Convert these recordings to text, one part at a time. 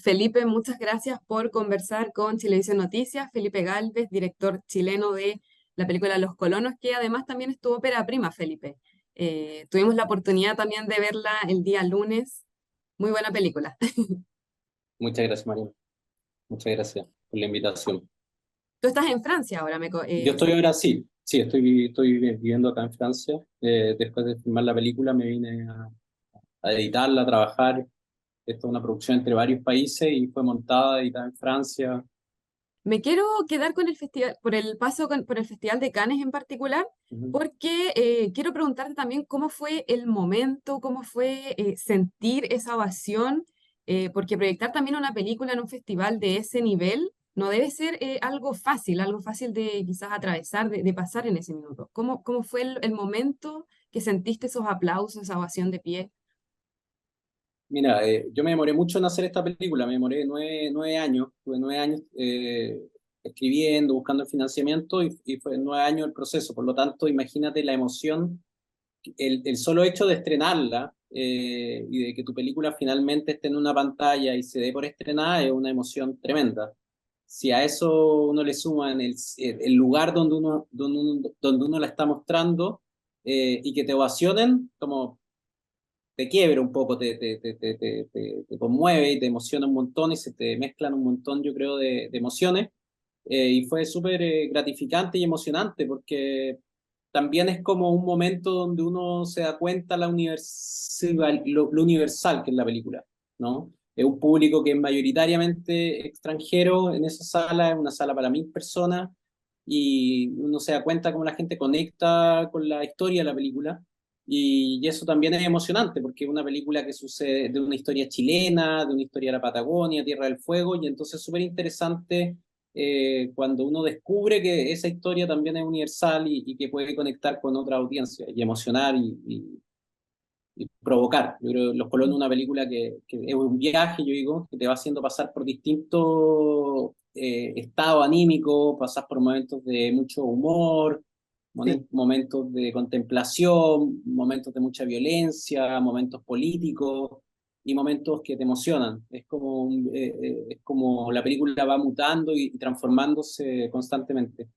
Felipe, muchas gracias por conversar con Chilevisión Noticias. Felipe Gálvez, director chileno de la película Los Colonos, que además también es tu ópera prima, Felipe. Tuvimos la oportunidad también de verla el día lunes. Muy buena película. Muchas gracias, María. Muchas gracias por la invitación. Tú estás en Francia ahora, Yo estoy ahora sí, sí, estoy viviendo acá en Francia. Después de filmar la película me vine a editarla, a trabajar. Esto es una producción entre varios países y fue montada, editada en Francia. Me quiero quedar con el festival, por el paso por el Festival de Cannes en particular, Ujú. porque quiero preguntarte también cómo fue el momento, cómo fue sentir esa ovación, porque proyectar también una película en un festival de ese nivel no debe ser algo fácil de quizás atravesar, de pasar en ese minuto. ¿Cómo fue el momento que sentiste esos aplausos, esa ovación de pie? Mira, yo me demoré mucho en hacer esta película, me demoré 9 años, tuve 9 años escribiendo, buscando el financiamiento y fue 9 años el proceso. Por lo tanto, imagínate la emoción, el solo hecho de estrenarla y de que tu película finalmente esté en una pantalla y se dé por estrenada es una emoción tremenda. Si a eso uno le suma en el lugar donde uno la está mostrando y que te ovacionen, como te quiebra un poco, te conmueve y te emociona un montón y se te mezclan un montón, yo creo, de emociones. Y fue súper gratificante y emocionante porque también es como un momento donde uno se da cuenta lo universal que es la película, ¿no? Es un público que es mayoritariamente extranjero en esa sala, es una sala para 1000 personas, y uno se da cuenta cómo la gente conecta con la historia de la película. Y eso también es emocionante porque es una película que sucede de una historia chilena, de una historia de la Patagonia, Tierra del Fuego, y entonces es súper interesante cuando uno descubre que esa historia también es universal y que puede conectar con otra audiencia y emocionar y provocar. Yo creo que Los Colonos es una película que es un viaje, yo digo, que te va haciendo pasar por distintos estados anímicos, pasas por momentos de mucho humor, Sí. momentos de contemplación, momentos de mucha violencia, momentos políticos y momentos que te emocionan. Es como la película va mutando y transformándose constantemente.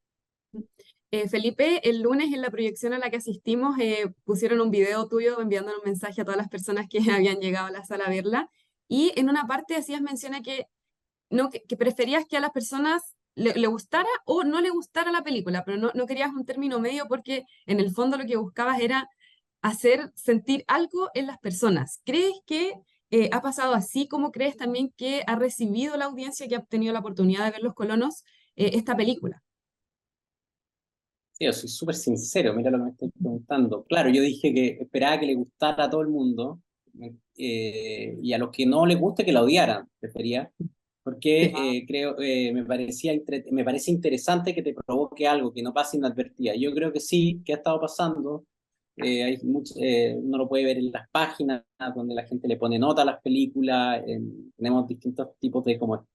Felipe, el lunes en la proyección a la que asistimos pusieron un video tuyo enviando un mensaje a todas las personas que habían llegado a la sala a verla y en una parte hacías mención a que, no, que preferías que a las personas le gustara o no le gustara la película, pero no querías un término medio porque en el fondo lo que buscabas era hacer sentir algo en las personas. ¿Crees que ha pasado así? ¿Cómo crees también que ha recibido la audiencia que ha tenido la oportunidad de ver Los Colonos esta película? Sí, yo soy súper sincero, mira lo que me estoy preguntando. Claro, yo dije que esperaba que le gustara a todo el mundo y a los que no les guste que la odiaran, prefería, porque Sí. me parece interesante que te provoque algo que no pase inadvertida. Yo creo que sí, que ha estado pasando. Uno lo puede ver en las páginas donde la gente le pone nota a las películas. Tenemos distintos tipos de como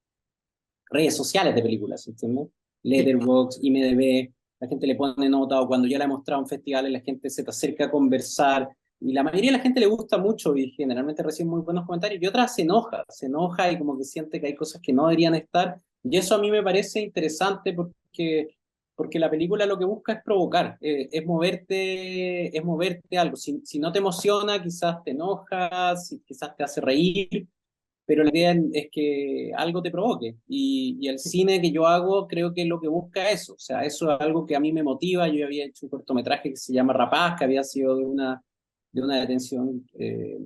redes sociales de películas, ¿entiendes? Sí. Letterboxd, IMDb, la gente le pone nota, o cuando ya la he mostrado en festivales, la gente se te acerca a conversar, y la mayoría de la gente le gusta mucho y generalmente recibe muy buenos comentarios, y otras se enoja y como que siente que hay cosas que no deberían estar, y eso a mí me parece interesante porque la película lo que busca es provocar, es moverte algo. Si no te emociona, quizás te enojas, quizás te hace reír, pero la idea es que algo te provoque. Y el cine que yo hago creo que es lo que busca eso. O sea, eso es algo que a mí me motiva. Yo había hecho un cortometraje que se llama Rapaz, que había sido de una detención, de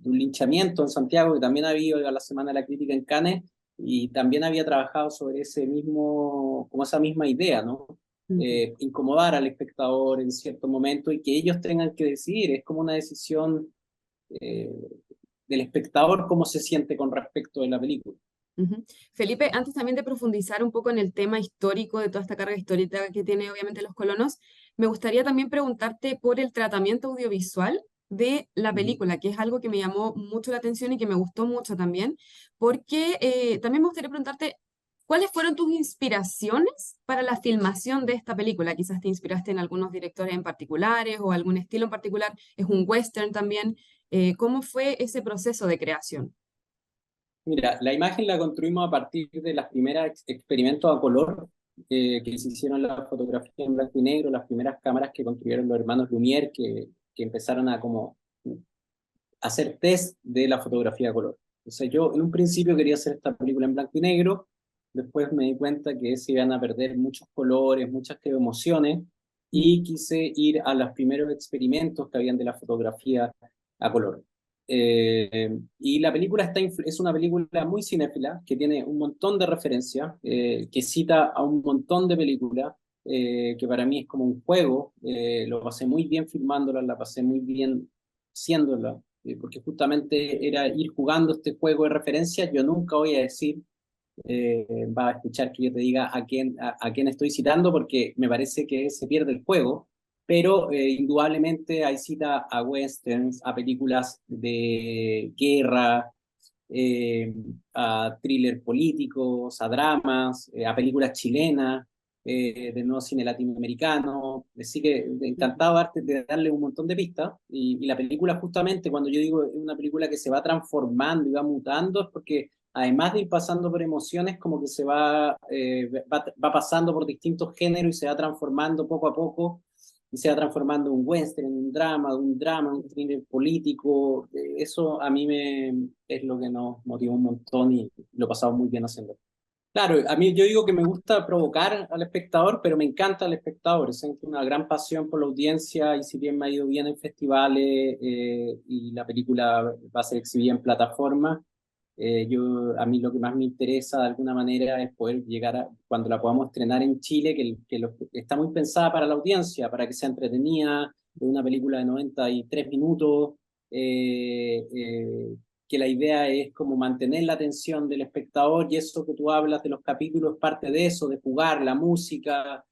un linchamiento en Santiago, que también había ido a la Semana de la Crítica en Cannes, y también había trabajado sobre como esa misma idea, ¿no? Ujú. Incomodar al espectador en cierto momento y que ellos tengan que decidir. Es como una decisión eh, del espectador cómo se siente con respecto de la película. Ujú. Felipe, antes también de profundizar un poco en el tema histórico de toda esta carga histórica que tiene obviamente Los Colonos, me gustaría también preguntarte por el tratamiento audiovisual de la Ujú. película, que es algo que me llamó mucho la atención y que me gustó mucho también, porque también me gustaría preguntarte, ¿cuáles fueron tus inspiraciones para la filmación de esta película? Quizás te inspiraste en algunos directores en particulares o algún estilo en particular, es un western también. ¿Cómo fue ese proceso de creación? Mira, la imagen la construimos a partir de las primeras experimentos a color que se hicieron la fotografía en blanco y negro, las primeras cámaras que construyeron los hermanos Lumière que empezaron a como hacer test de la fotografía a color. O sea, yo en un principio quería hacer esta película en blanco y negro, después me di cuenta que se iban a perder muchos colores, muchas emociones, y quise ir a los primeros experimentos que habían de la fotografía a color. Y la película es una película muy cinéfila, que tiene un montón de referencias, que cita a un montón de películas, que para mí es como un juego. Lo pasé muy bien filmándola, la pasé muy bien haciéndola, porque justamente era ir jugando este juego de referencias. Yo nunca voy a decir, va a escuchar que yo te diga a quién estoy citando, porque me parece que se pierde el juego, pero indudablemente hay cita a westerns, a películas de guerra, eh, a thrillers políticos, a dramas, a películas chilenas, de nuevo cine latinoamericano. Así que encantado de darle un montón de pistas. Y la película, justamente, cuando yo digo es una película que se va transformando y va mutando, es porque además de ir pasando por emociones, como que va pasando por distintos géneros y se va transformando poco a poco, y se va transformando en un western, en un drama, un thriller político. Eso a mí es lo que nos motiva un montón y lo pasamos muy bien haciendo. Claro, a mí yo digo que me gusta provocar al espectador, pero me encanta el espectador. Siento una gran pasión por la audiencia, y si bien me ha ido bien en festivales, y la película va a ser exhibida en plataformas, a mí lo que más me interesa de alguna manera es poder llegar cuando la podamos estrenar en Chile, está muy pensada para la audiencia, para que sea entretenida, de una película de 93 minutos, eh, eh, que la idea es como mantener la atención del espectador, y eso que tú hablas de los capítulos es parte de eso, de jugar, la música.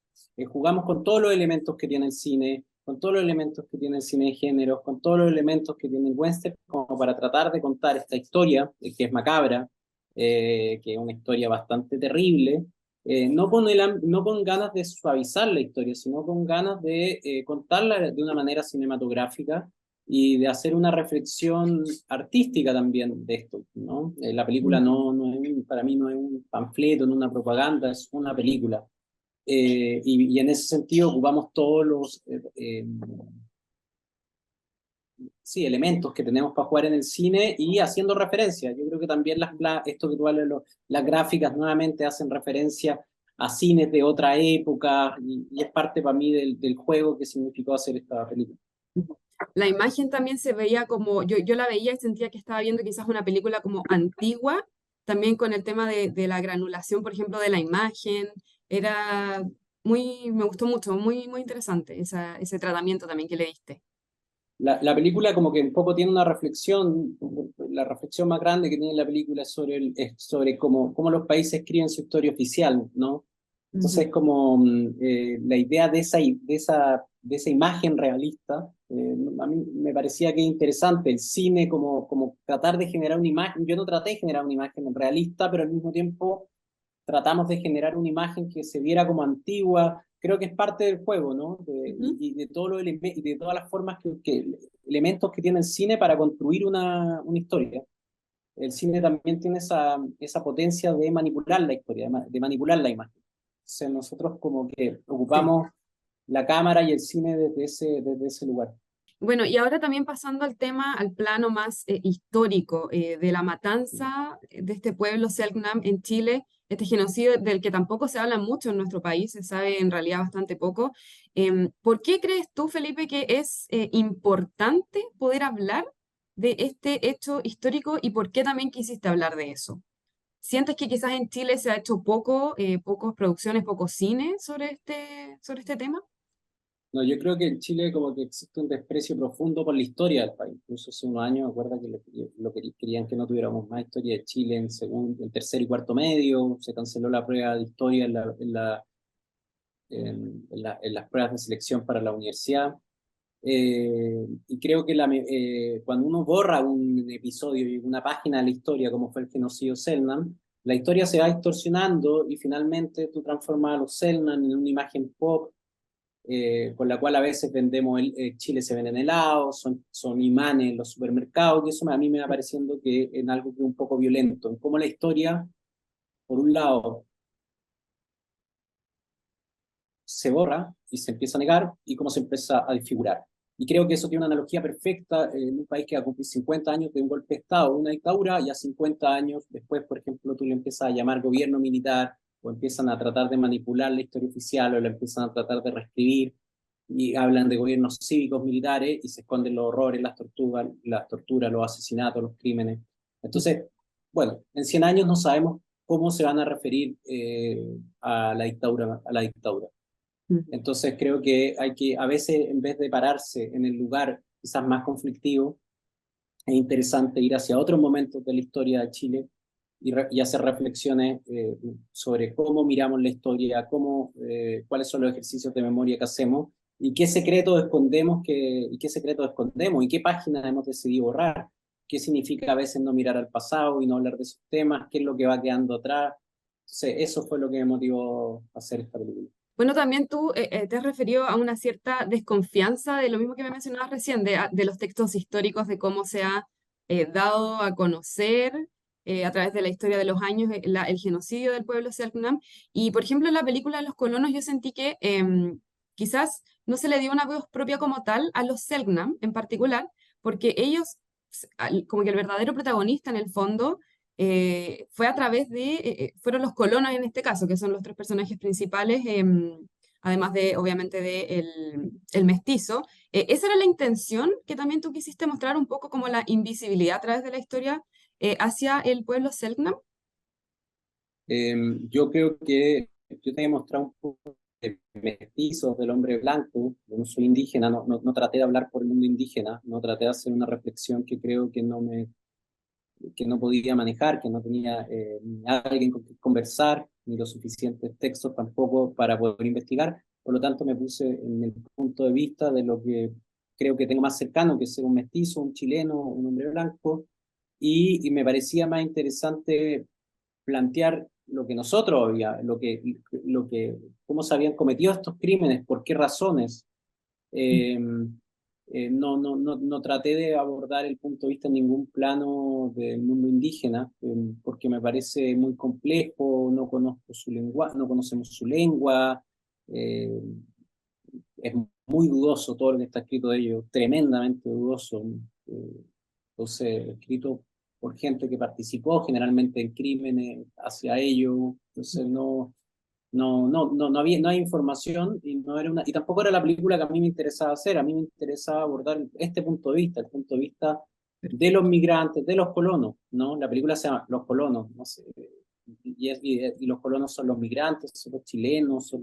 Jugamos con todos los elementos que tiene el cine, con todos los elementos que tiene el cine de género, con todos los elementos que tiene el western, como para tratar de contar esta historia, que es macabra, que es una historia bastante terrible, no con ganas de suavizar la historia, sino con ganas de contarla de una manera cinematográfica y de hacer una reflexión artística también de esto, ¿no? La película para mí no es un panfleto, no es una propaganda, es una película. Y en ese sentido ocupamos todos los sí, elementos que tenemos para jugar en el cine, y haciendo referencia. Yo creo que también esto que tú hablas, las gráficas nuevamente hacen referencia a cines de otra época, y es parte para mí del juego que significó hacer esta película. La imagen también se veía como, yo la veía y sentía que estaba viendo quizás una película como antigua, también con el tema de la granulación, por ejemplo, de la imagen. Era me gustó mucho, muy interesante ese tratamiento también que le diste. La película como que un poco tiene una reflexión, la reflexión más grande que tiene la película es sobre cómo los países escriben su historia oficial, ¿no? Entonces, Ujú. como la idea de esa imagen realista, a mí me parecía que es interesante el cine, como tratar de generar una imagen. Yo no traté de generar una imagen realista, pero al mismo tiempo tratamos de generar una imagen que se viera como antigua. Creo que es parte del juego, ¿no? Ujú. Y de y de todas las formas elementos que tiene el cine para construir una historia. El cine también tiene esa potencia de manipular la historia, de manipular la imagen. Entonces nosotros como que Sí. ocupamos la cámara y el cine desde ese lugar. Bueno, y ahora también pasando al tema, al plano más histórico, de la matanza de este pueblo Selknam en Chile, este genocidio del que tampoco se habla mucho en nuestro país, se sabe en realidad bastante poco. ¿Por qué crees tú, Felipe, que es importante poder hablar de este hecho histórico, y por qué también quisiste hablar de eso? ¿Sientes que quizás en Chile se ha hecho pocas producciones, poco cine sobre este tema? No, yo creo que en Chile como que existe un desprecio profundo por la historia del país. Incluso hace unos años, acuerda que querían que no tuviéramos más historia de Chile en tercer y cuarto medio. Se canceló la prueba de historia en las pruebas de selección para la universidad. Y creo que cuando uno borra un episodio y una página de la historia, como fue el genocidio Selman, la historia se va distorsionando, y finalmente tú transformas a los Selman en una imagen pop, con la cual a veces vendemos, Chile se venden helados, son imanes en los supermercados, y eso a mí me va pareciendo que es algo que es un poco violento, en cómo la historia, por un lado, se borra y se empieza a negar y cómo se empieza a desfigurar. Y creo que eso tiene una analogía perfecta en un país que va a cumplir 50 años de un golpe de Estado, una dictadura, y a 50 años después, por ejemplo, tú le empiezas a llamar gobierno militar o empiezan a tratar de manipular la historia oficial o la empiezan a tratar de reescribir y hablan de gobiernos cívicos, militares y se esconden los horrores, las torturas, los asesinatos, los crímenes. Entonces, bueno, en 100 años no sabemos cómo se van a referir a la dictadura, a la dictadura. Ujú. Entonces creo que hay que, a veces, en vez de pararse en el lugar quizás más conflictivo, es interesante ir hacia otros momentos de la historia de Chile y hacer reflexiones sobre cómo miramos la historia, cuáles son los ejercicios de memoria que hacemos y qué secretos escondemos, y qué secretos escondemos y qué páginas hemos decidido borrar, qué significa a veces no mirar al pasado y no hablar de esos temas, qué es lo que va quedando atrás. Entonces, eso fue lo que me motivó a hacer esta película. Bueno, también tú te has referido a una cierta desconfianza de lo mismo que me mencionabas recién, de los textos históricos, de cómo se ha dado a conocer a través de la historia de los años el genocidio del pueblo Selknam. Y, por ejemplo, en la película Los colonos yo sentí que quizás no se le dio una voz propia como tal a los Selknam en particular, porque ellos, como que el verdadero protagonista en el fondo fue a través fueron los colonos en este caso, que son los tres personajes principales, además de, obviamente, de el mestizo. ¿Esa era la intención que también tú quisiste mostrar un poco como la invisibilidad a través de la historia hacia el pueblo Selknam? Yo creo que yo te he mostrado un poco de mestizos del hombre blanco. Yo no soy indígena, no traté de hablar por el mundo indígena, no traté de hacer una reflexión que creo que no podía manejar, que no tenía ni alguien con quien conversar, ni los suficientes textos tampoco para poder investigar. Por lo tanto, me puse en el punto de vista de lo que creo que tengo más cercano, que es ser un mestizo, un chileno, un hombre blanco, y me parecía más interesante plantear lo que nosotros había, cómo se habían cometido estos crímenes, por qué razones. Eh, no traté de abordar el punto de vista en ningún plano del mundo indígena, porque me parece muy complejo, no conozco su lengua, no conocemos su lengua, eh, es muy dudoso todo lo que está escrito de ellos, tremendamente dudoso. eh, entonces, escrito por gente que participó generalmente en crímenes hacia ellos, entonces no hay información y no era y tampoco era la película que a mí me interesaba hacer, a mí me interesaba abordar este punto de vista, el punto de vista de los migrantes, de los colonos, ¿no? La película se llama Los colonos, no sé, y los colonos son los migrantes, son los chilenos,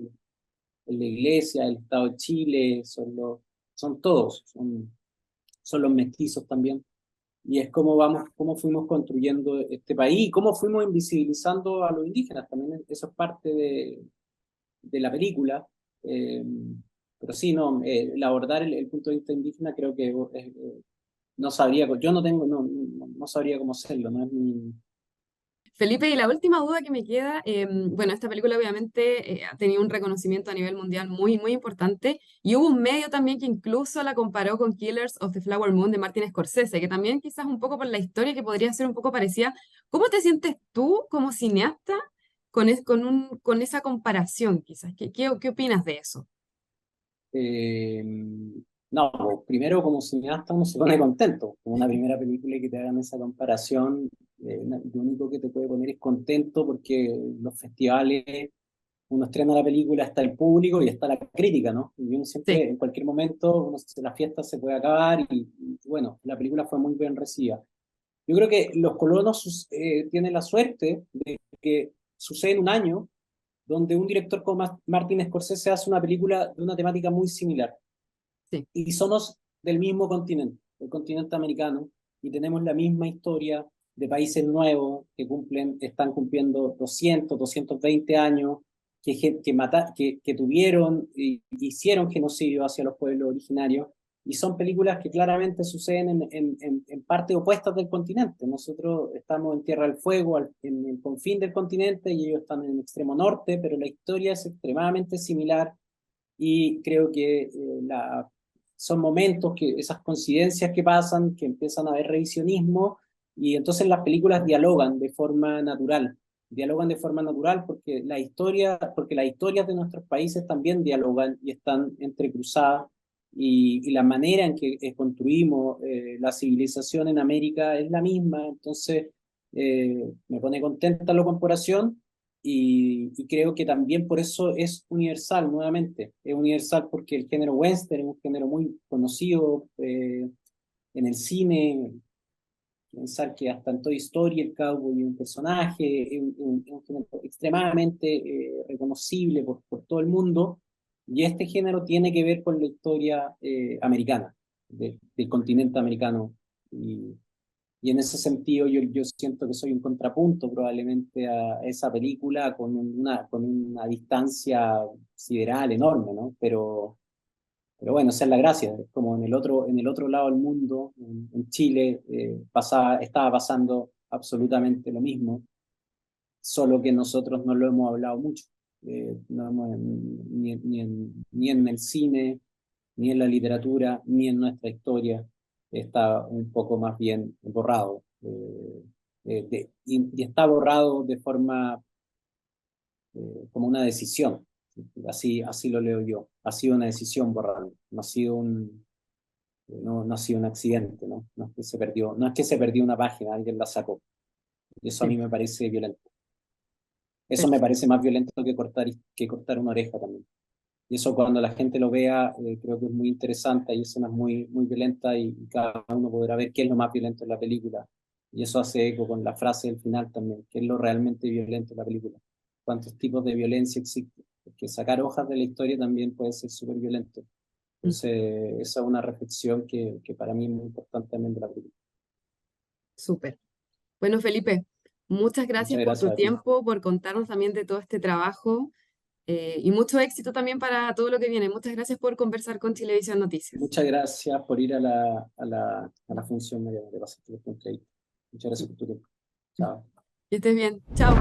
la iglesia, el Estado de Chile, son todos, son los mestizos también. Y es cómo fuimos construyendo este país y cómo fuimos invisibilizando a los indígenas. También eso es parte de la película. Eh, pero sí, no, el abordar el punto de vista indígena creo que no sabría, yo no tengo, no sabría cómo hacerlo, no es mi... Felipe, y la última duda que me queda, bueno, esta película obviamente ha tenido un reconocimiento a nivel mundial muy, muy importante y hubo un medio también que incluso la comparó con Killers of the Flower Moon de Martin Scorsese, que también quizás un poco por la historia que podría ser un poco parecida. ¿Cómo te sientes tú como cineasta con esa comparación quizás? ¿Qué opinas de eso? eh, no, pues, primero como cineasta uno se pone contento. Como una primera película y que te hagan esa comparación, lo único que te puede poner es contento porque los festivales uno estrena la película, está el público y está la crítica, ¿no? Y uno Sí. siempre, en cualquier momento, la fiesta se puede acabar bueno, la película fue muy bien recibida. Yo creo que Los colonos tienen la suerte de que sucede en un año donde un director como Martin Scorsese hace una película de una temática muy similar. Sí. Y somos del mismo continente, el continente americano, y tenemos la misma historia de países nuevos están cumpliendo 220 años, que tuvieron y hicieron genocidio hacia los pueblos originarios, y son películas que claramente suceden en partes opuestas del continente. Nosotros estamos en Tierra del Fuego, en el confín del continente, y ellos están en el extremo norte, pero la historia es extremadamente similar. y creo que son momentos, esas coincidencias que pasan, que empiezan a haber revisionismo, y entonces las películas dialogan de forma natural porque las historias de nuestros países también dialogan y están entrecruzadas, y la manera en que construimos la civilización en América es la misma. Entonces me pone contenta la comparación, y creo que también por eso es universal. Nuevamente, es universal porque el género western es un género muy conocido en el cine. Pensar que hasta en Toy Story el cowboy es un personaje, es un género extremadamente reconocible por todo el mundo, y este género tiene que ver con la historia americana, del continente americano, y en ese sentido yo siento que soy un contrapunto probablemente a esa película, con una distancia sideral enorme, ¿no? Pero bueno, esa es la gracia. Es como en el otro lado del mundo, en Chile, estaba pasando absolutamente lo mismo, solo que nosotros no lo hemos hablado mucho. No hemos, ni en el cine, ni en la literatura, ni en nuestra historia. Está un poco más bien borrado. Y está borrado de forma como una decisión. Así lo leo yo. Ha sido una decisión borrarlo. No ha sido un accidente, ¿no? No es que se perdió, no es que se perdió una página, alguien la sacó. Y eso a mí Sí, me parece violento. Eso me perfecto. parece más violento que cortar una oreja también. Y eso cuando la gente lo vea, creo que es muy interesante. Hay escenas muy violentas, y cada uno podrá ver qué es lo más violento en la película. Y eso hace eco con la frase del final también, qué es lo realmente violento en la película. Cuántos tipos de violencia existen. Porque sacar hojas de la historia también puede ser súper violento. Mm, Entonces, esa es una reflexión que para mí es muy importante también de la película. súper. Bueno, Felipe, muchas gracias Muchas por tu gracias a ti. tiempo, por contarnos también de todo este trabajo y mucho éxito también para todo lo que viene. Muchas gracias por conversar con Chilevisión Noticias. Muchas gracias por ir a la función, María. Te pasaste increíble. Muchas gracias por tu tiempo. Chao. Que estés bien. Chao.